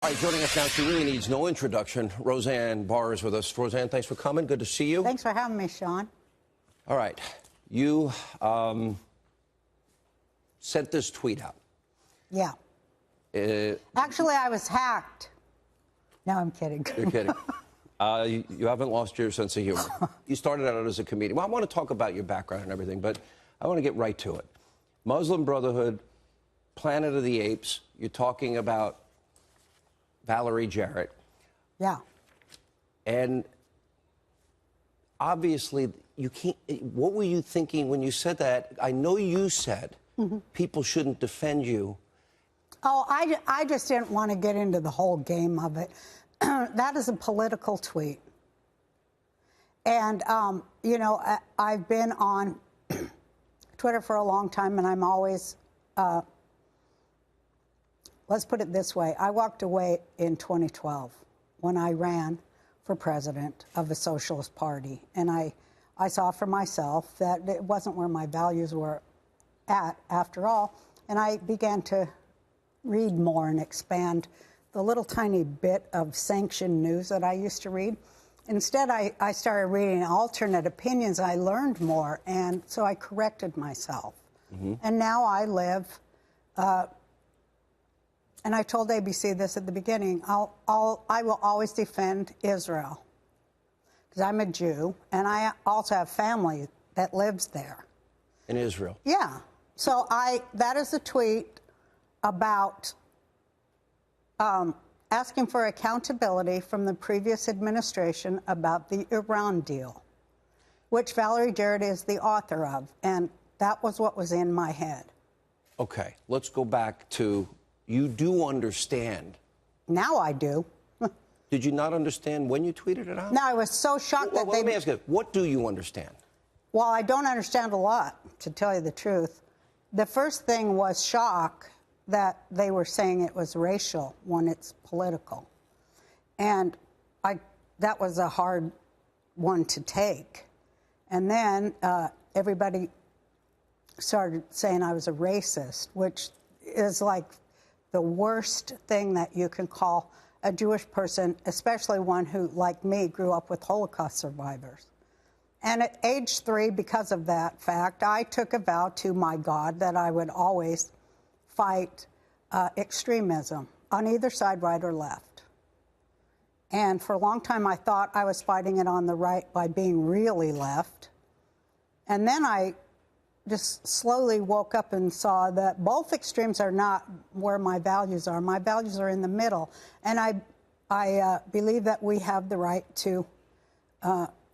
All right, joining us now, she really needs no introduction. Roseanne Barr is with us. Roseanne, thanks for coming. Good to see you. Thanks for having me, Sean. All right. You sent this tweet out. Yeah. Actually, I was hacked. No, I'm kidding. You're kidding. You haven't lost your sense of humor. You started out as a comedian. Well, I want to talk about your background and everything, but I want to get right to it. Muslim Brotherhood, Planet of the Apes, you're talking about Valerie Jarrett. Yeah. And obviously, you can't. What were you thinking when you said that? I know you said people shouldn't defend you. Oh, I just didn't want to get into the whole game of it. That is a political tweet. And, you know, I've been on Twitter for a long time, and I'm always, let's put it this way. I walked away in 2012 when I ran for president of the Socialist Party. And I saw for myself that it wasn't where my values were at, after all. And I began to read more and expand the little tiny bit of sanctioned news that I used to read. Instead, I started reading alternate opinions. I learned more, and so I corrected myself. And now I live, and I told ABC this at the beginning, I will always defend Israel, because I'm a Jew, and I also have family that lives there. In Israel? Yeah. So that is a tweet about asking for accountability from the previous administration about the Iran deal, which Valerie Jarrett is the author of, and that was what was in my head. Okay, let's go back to, you do understand. Now I do. Did you not understand when you tweeted it out? No, I was so shocked that let me ask you, what do you understand? Well, I don't understand a lot, to tell you the truth. The first thing was shock that they were saying it was racial when it's political. And that was a hard one to take. And then everybody started saying I was a racist, which is like the worst thing that you can call a Jewish person, especially one who, like me, grew up with Holocaust survivors. And at age 3, because of that fact, I took a vow to my God that I would always fight extremism on either side, right or left. And for a long time, I thought I was fighting it on the right by being really left. And then I just slowly woke up and saw that both extremes are not where my values are. My values are in the middle. And I believe that we have the right to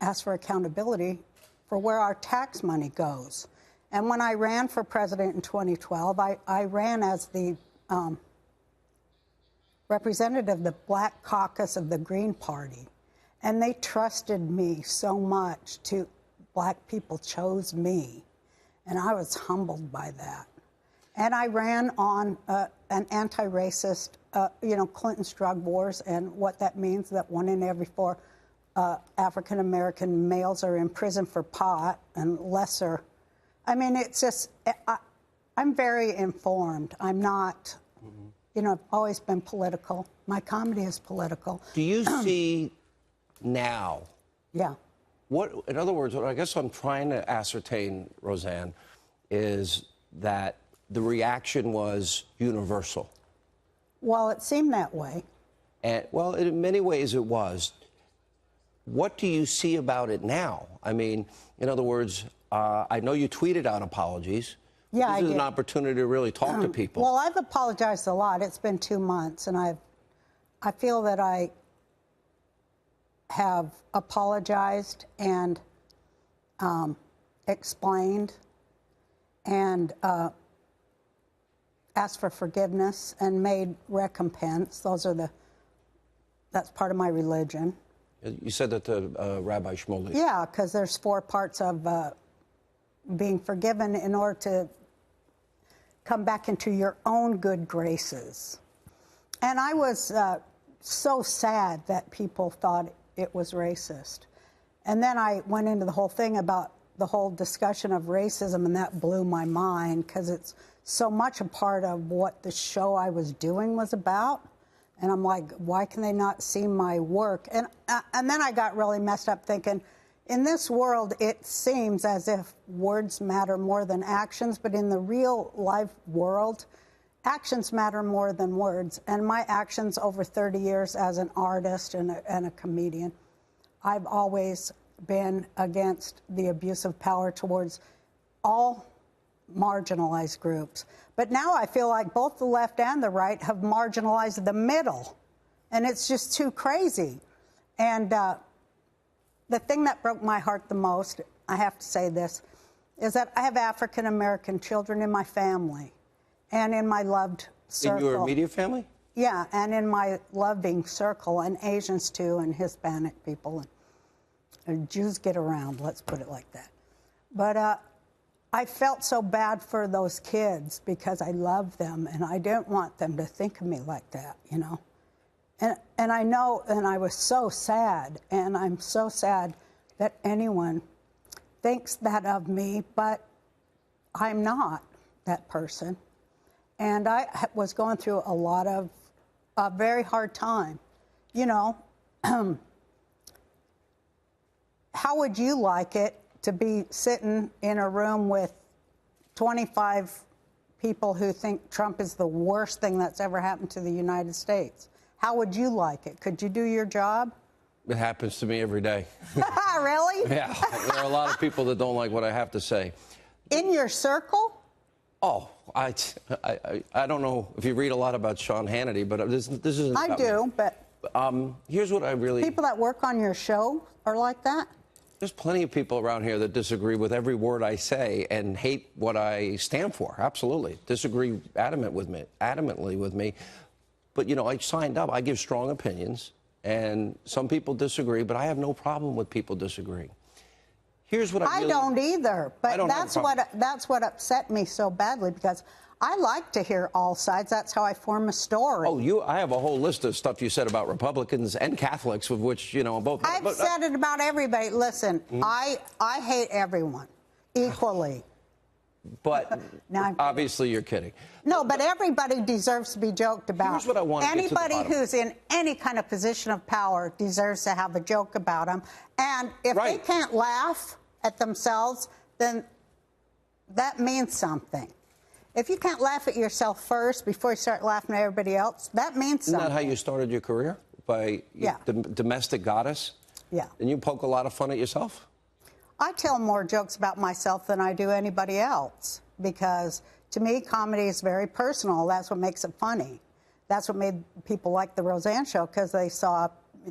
ask for accountability for where our tax money goes. And when I ran for president in 2012, I ran as the representative of the Black Caucus of the Green Party. And they trusted me so much. Black people chose me. And I was humbled by that. And I ran on an anti-racist, you know, Clinton's drug wars, and what that means, that 1 in every 4 African-American males are in prison for pot, and lesser. I mean, it's just, I'm very informed. I'm not, you know, I've always been political. My comedy is political. Do you see now? Yeah. What, in other words, what I guess I'm trying to ascertain, Roseanne, is that the reaction was universal. Well, it seemed that way. And, well, in many ways it was. What do you see about it now? I mean, in other words, I know you tweeted out apologies. Yeah, I did. This is an opportunity to really talk to people. Well, I've apologized a lot. It's been 2 months, and I feel that I have apologized and explained and asked for forgiveness and made recompense. That's part of my religion. You said that to Rabbi Shmuley. Yeah, because there's 4 parts of being forgiven in order to come back into your own good graces. And I was so sad that people thought it was racist. And then I went into the whole thing about the whole discussion of racism, and that blew my mind because it's so much a part of what the show I was doing was about, And I'm like, why can they not see my work? And then I got really messed up thinking, in this world, it seems as if words matter more than actions, but in the real life world, actions matter more than words. And my actions over 30 years as an artist and a comedian, I've always been against the abuse of power towards all marginalized groups. But now I feel like both the left and the right have marginalized the middle. And it's just too crazy. And the thing that broke my heart the most, I have to say this, is that I have African American children in my family and in my loved circle. In your immediate family? Yeah, and in my loving circle, and Asians too, and Hispanic people. And Jews get around, let's put it like that. But I felt so bad for those kids because I love them, and I don't want them to think of me like that, you know? And I know, and I was so sad, and I'm so sad that anyone thinks that of me, but I'm not that person. And I was going through a very hard time. You know, how would you like it to be sitting in a room with 25 people who think Trump is the worst thing that's ever happened to the United States? How would you like it? Could you do your job? It happens to me every day. Really? Yeah, there are a lot of people that don't like what I have to say. In your circle? Oh, I don't know if you read a lot about Sean Hannity, but this isn't I about do, me. but here's what I really... people that work on your show are like that? There's plenty of people around here that disagree with every word I say and hate what I stand for. Absolutely. Disagree adamantly with me. But, you know, I signed up. I give strong opinions, and some people disagree, but I have no problem with people disagreeing. Here's what I don't either, but that's what upset me so badly, because I like to hear all sides. That's how I form a story. Oh, I have a whole list of stuff you said about Republicans and Catholics, of which, you know, both. I've said it about everybody. Listen, I hate everyone equally. But obviously you're kidding. No, but everybody deserves to be joked about. Here's what I want to get to the bottom. Anybody who's in any kind of position of power deserves to have a joke about them. And if they can't laugh at themselves, then that means something. If you can't laugh at yourself first before you start laughing at everybody else, that means something. Isn't that how you started your career? By the domestic goddess? Yeah. And you poke a lot of fun at yourself? I tell more jokes about myself than I do anybody else, because to me, comedy is very personal. That's what makes it funny. That's what made people like the Roseanne show, because they saw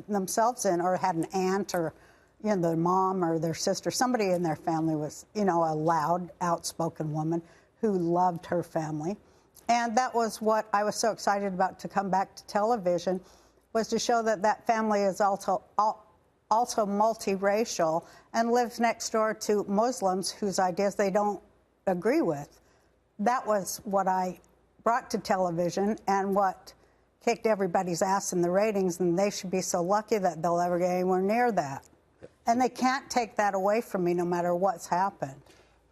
themselves in, or had an aunt, or, you know, their mom or their sister. Somebody in their family was, you know, a loud, outspoken woman who loved her family. And that was what I was so excited about to come back to television, was to show that that family is also multiracial and lives next door to Muslims whose ideas they don't agree with. That was what I brought to television and what kicked everybody's ass in the ratings, and they should be so lucky that they'll ever get anywhere near that. And they can't take that away from me no matter what's happened.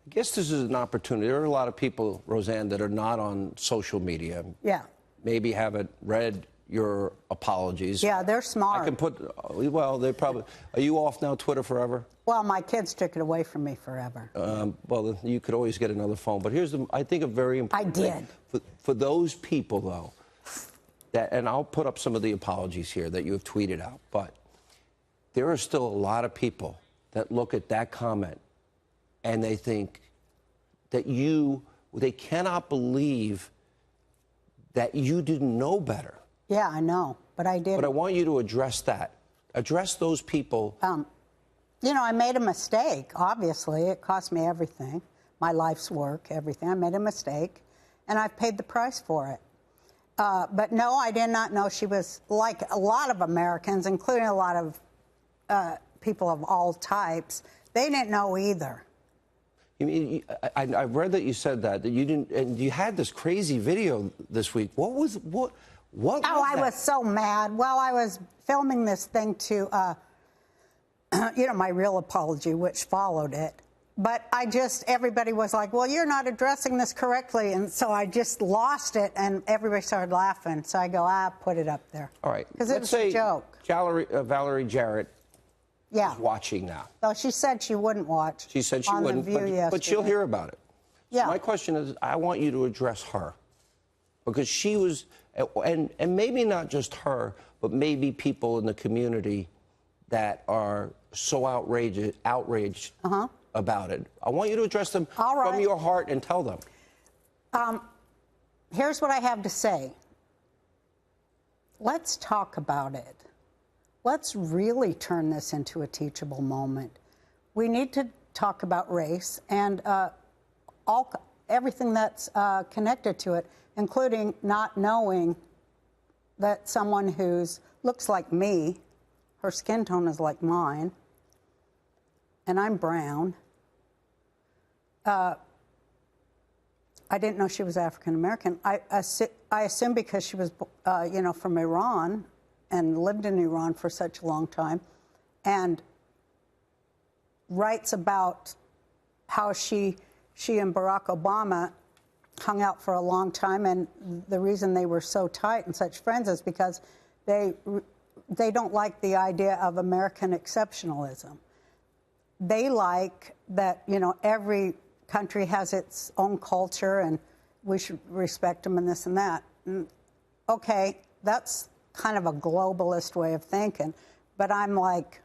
I guess this is an opportunity. There are a lot of people, Roseanne, that are not on social media. Yeah. Maybe haven't read your apologies. Yeah, they're smart. I can put, well, they probably, are you off now, Twitter forever? Well, my kids took it away from me forever. Well, you could always get another phone. But here's, I think, a very important thing. For those people, though, and I'll put up some of the apologies here that you have tweeted out, but there are still a lot of people that look at that comment and they think that they cannot believe that you didn't know better. Yeah, I know, but I did. But I want you to address that. Address those people. You know, I made a mistake, obviously. It cost me everything, my life's work, everything. I made a mistake, and I've paid the price for it. But no, I did not know she was, like a lot of Americans, including a lot of people of all types, they didn't know either. I mean, I read that you said that you didn't, and you had this crazy video this week. What was that? I was so mad. Well, I was filming this thing to, you know, my real apology, which followed it. But everybody was like, well, you're not addressing this correctly. And so I just lost it, and everybody started laughing. So I go, put it up there. All right. Because it was a joke. Valerie Jarrett is watching now. Well, she said she wouldn't watch. She said she wouldn't, but she'll hear about it. Yeah. So my question is, I want you to address her. Because she was, and maybe not just her, but maybe people in the community that are so outraged about it. I want you to address them from your heart and tell them. Here's what I have to say. Let's talk about it. Let's really turn this into a teachable moment. We need to talk about race and everything that's connected to it, including not knowing that someone who's looks like me, her skin tone is like mine, and I'm brown. I didn't know she was African American. I assume because she was, from Iran and lived in Iran for such a long time, and writes about how she and Barack Obama hung out for a long time, and the reason they were so tight and such friends is because they don't like the idea of American exceptionalism. They like that, every country has its own culture and we should respect them and this and that. Okay, that's kind of a globalist way of thinking, but I'm like,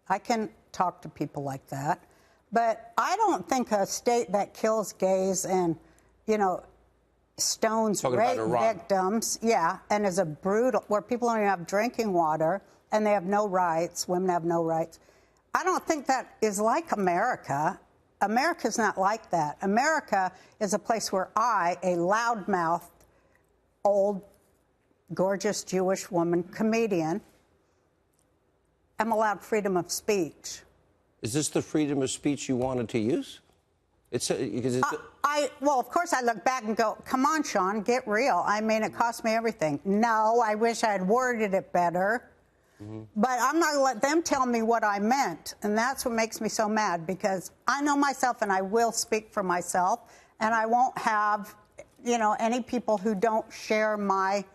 I can talk to people like that. But I don't think a state that kills gays and, stones rape victims, and is a brutal, where people don't even have drinking water and they have no rights, women have no rights. I don't think that is like America. America's not like that. America is a place where I, a loudmouthed, old, gorgeous Jewish woman, comedian, am allowed freedom of speech. Is this the freedom of speech you wanted to use? Well, of course, I look back and go, come on, Sean, get real. I mean, it cost me everything. No, I wish I had worded it better. But I'm not going to let them tell me what I meant. And that's what makes me so mad, because I know myself and I will speak for myself. And I won't have, any people who don't share my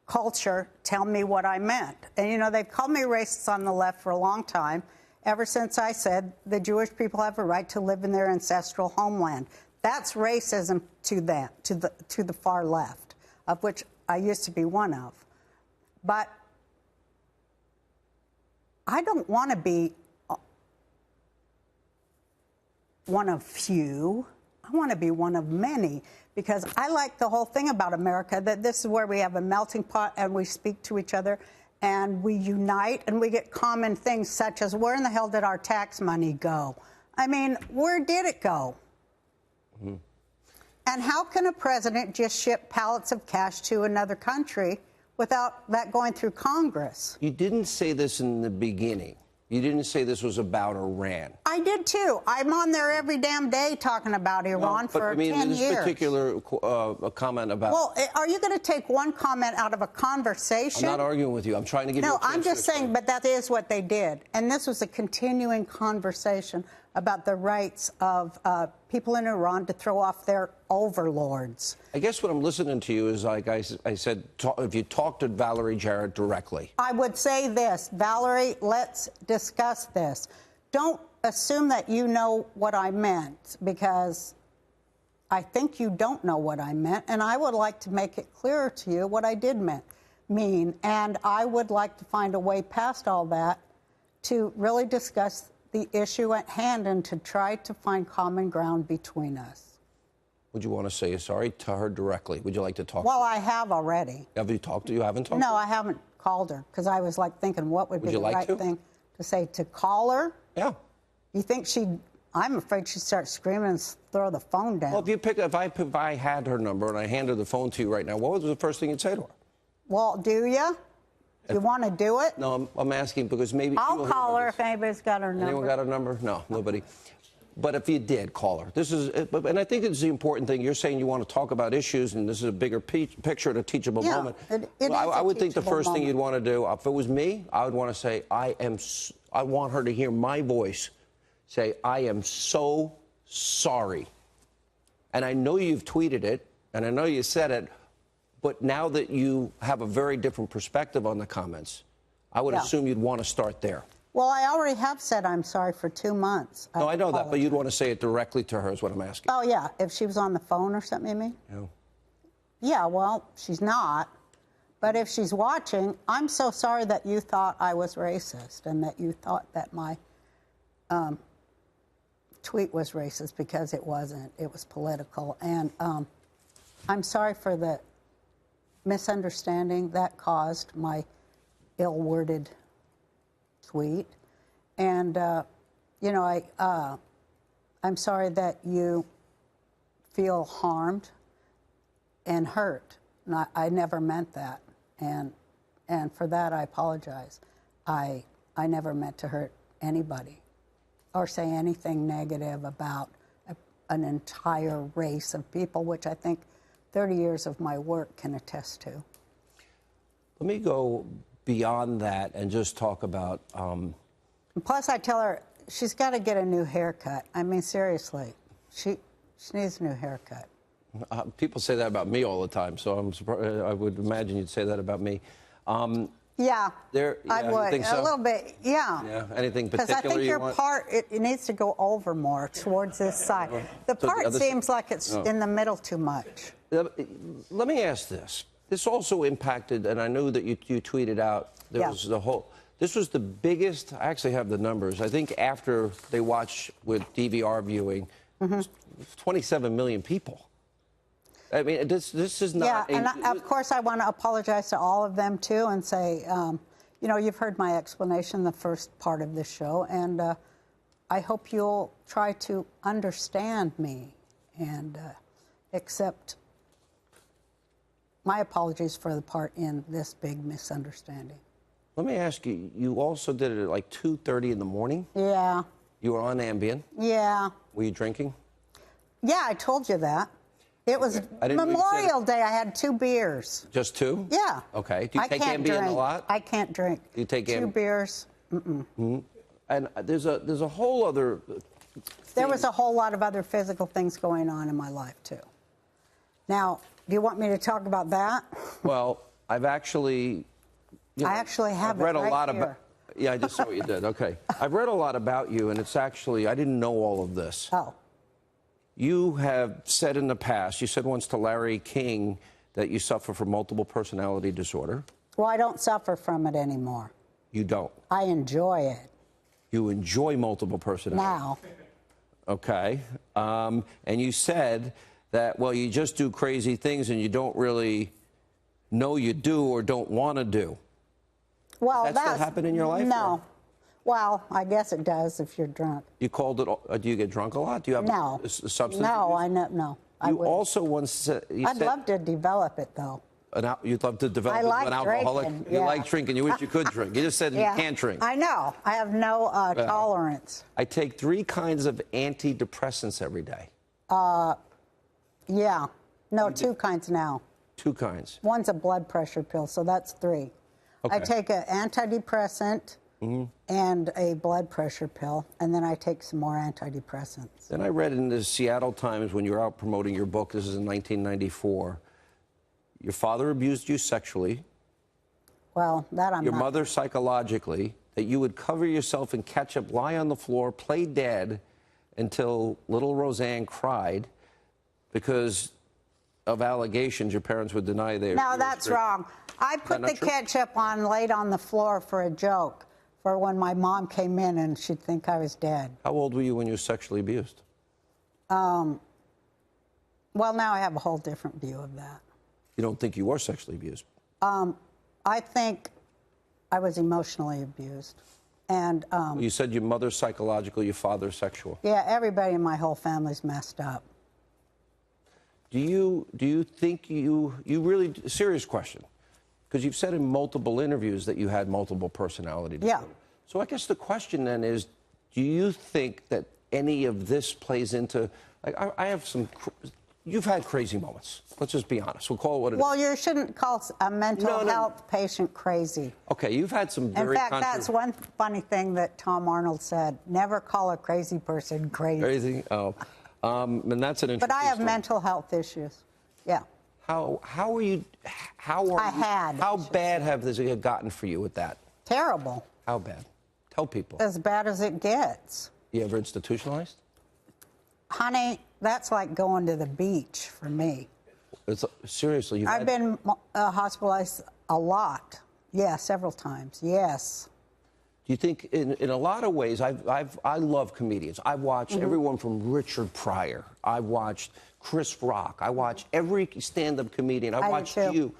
culture tell me what I meant. And, they've called me racist on the left for a long time, ever since I said the Jewish people have a right to live in their ancestral homeland. That's racism to them, to the far left, of which I used to be one of. But I don't want to be one of few. I want to be one of many, because I like the whole thing about America, that this is where we have a melting pot and we speak to each other and we unite and we get common things such as, where in the hell did our tax money go? I mean, where did it go? And how can a president just ship pallets of cash to another country without that going through Congress? You didn't say this in the beginning. You didn't say this was about Iran. I did, too. I'm on there every damn day talking about Iran for 10 years. This particular comment about... Well, are you going to take one comment out of a conversation? I'm not arguing with you. I'm trying to give you a chance. No, I'm just saying, but that is what they did. And this was a continuing conversation about the rights of people in Iran to throw off their overlords. I guess what I'm listening to you is, like I said, if you talk to Valerie Jarrett directly. I would say this, Valerie, let's discuss this. Don't assume that you know what I meant, because I think you don't know what I meant, and I would like to make it clearer to you what I did mean. And I would like to find a way past all that to really discuss the issue at hand and to try to find common ground between us. Would you want to say sorry to her directly? Would you like to talk to her? Well, I have already. Have you talked to her? You haven't talked to her? No, I haven't called her, because I was like thinking what would be the right thing to say. To call her? Yeah. You think I'm afraid she'd start screaming and throw the phone down. Well, if I had her number and I handed the phone to you right now, what was the first thing you'd say to her? Well, do you? You want to do it? No, I'm asking because maybe... I'll call her if anybody's got her number. Anyone got her number? No, nobody. But if you did, call her. And I think it's the important thing. You're saying you want to talk about issues, and this is a bigger picture and a teachable moment. I would think the first thing you'd want to do, if it was me, I would want to say, I want her to hear my voice say, I am so sorry. And I know you've tweeted it, and I know you said it, but now that you have a very different perspective on the comments, I would assume you'd want to start there. Well, I already have said I'm sorry for 2 months. No, I know that, but you'd want to say it directly to her is what I'm asking. Oh, yeah. If she was on the phone or something, you mean? Yeah. Yeah, well, she's not. But if she's watching, I'm so sorry that you thought I was racist and that you thought that my tweet was racist, because it wasn't. It was political. And I'm sorry for the misunderstanding that caused my ill-worded tweet. And, you know, I'm sorry that you feel harmed and hurt. I never meant that. And for that, I apologize. I never meant to hurt anybody or say anything negative about an entire race of people, which I think 30 years of my work can attest to. Let me go beyond that and just talk about... Plus, I tell her she's got to get a new haircut. I mean, seriously, she needs a new haircut. People say that about me all the time, so I'm surprised. I would imagine you'd say that about me. Yeah, I would. Think so? A little bit, yeah. Yeah, anything particular Because I think your want? part, it needs to go over more towards this side. The part seems like it's in the middle too much. Let me ask this. This also impacted, and I knew that you tweeted out, there was the whole... This was the biggest, I actually have the numbers, I think after they watched with DVR viewing, 27 million people. I mean, this is not... Yeah, and of course I want to apologize to all of them, too, and say, you know, you've heard my explanation the first part of this show, and I hope you'll try to understand me and accept my apologies for the part in this big misunderstanding. Let me ask you, you also did it at like 2:30 in the morning? Yeah. You were on Ambien? Yeah. Were you drinking? Yeah, I told you that. It was Memorial Day. I had 2 beers. Just 2? Yeah. Okay. Do you take Ambien a lot? I can't drink. Do you take 2 beers? Mm-mm. And there's a whole other... There was a whole lot of other physical things going on in my life, too. Now, do you want me to talk about that? Well, I've actually... I actually have read it right a lot here. about... Yeah, I just saw what you did. Okay. I've read a lot about you, and it's actually... I didn't know all of this. Oh. You have said in the past, you said once to Larry King that you suffer from multiple personality disorder. Well, I don't suffer from it anymore. You don't? I enjoy it. You enjoy multiple personality? Now. Okay. And you said that, well, you just do crazy things and you don't really know you do or don't want to do. Well, does that still happen in your life? No. Or? Well, I guess it does if you're drunk. You called it... do you get drunk a lot? Do you have a substance No, abuse? I know. No. You also once said... I'd love to develop it, though. You'd love to develop like an alcoholic? drinking, You like drinking. You wish you could drink. You just said you can't drink. I know. I have no tolerance. I take 3 kinds of antidepressants every day. Yeah. No, 2 kinds now. 2 kinds. One's a blood pressure pill, so that's 3. Okay. I take an antidepressant and a blood pressure pill, and then I take some more antidepressants. Then I read in the Seattle Times when you were out promoting your book, this is in 1994, your father abused you sexually. Well, that I'm Your not. mother psychologically, that you would cover yourself in ketchup, lie on the floor, play dead until little Roseanne cried because of allegations your parents would deny they... No, that's wrong. I put the ketchup on, laid on the floor for a joke, for when my mom came in and she'd think I was dead. How old were you when you were sexually abused? Well, now I have a whole different view of that. You don't think you were sexually abused? I think I was emotionally abused. And You said your mother's psychological, your father's sexual. yeah, everybody in my whole family's messed up. Do you think you really... Serious question. Because you've said in multiple interviews that you had multiple personality disorder. Yeah. So I guess the question then is, do you think that any of this plays into... Like, I have some you've had crazy moments. Let's just be honest. We'll call it what it is. Well, you shouldn't call a mental health patient crazy. Okay, you've had some very... In fact, that's one funny thing that Tom Arnold said. Never call a crazy person crazy. Crazy? Oh. And that's an interesting But I have story. mental health issues. Yeah. How are you... How bad have this gotten for you with that? Terrible. How bad? Tell people. As bad as it gets. You ever institutionalized? Honey, that's like going to the beach for me. Seriously, I've been hospitalized a lot. Yeah, several times. Yes. Do you think, in a lot of ways, I love comedians. I've watched everyone from Richard Pryor. I watched Chris Rock. I watched every stand-up comedian. I watched you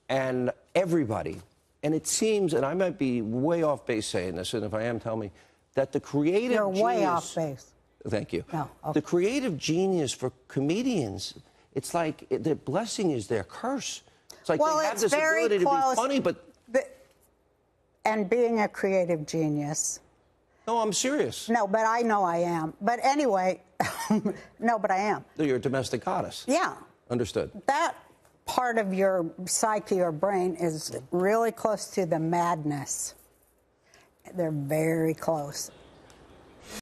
and everybody. And it seems, and I might be way off base saying this, and if I am, tell me, that the creative You're genius... way off base. Thank you. No, okay. The creative genius for comedians, it's like their blessing is their curse. It's like they have this ability to be funny, but... And being a creative genius. No, I'm serious. No, but I know I am. But anyway, no, but I am. No, you're a domestic goddess. Yeah. Understood. That part of your psyche or brain is really close to the madness. They're very close.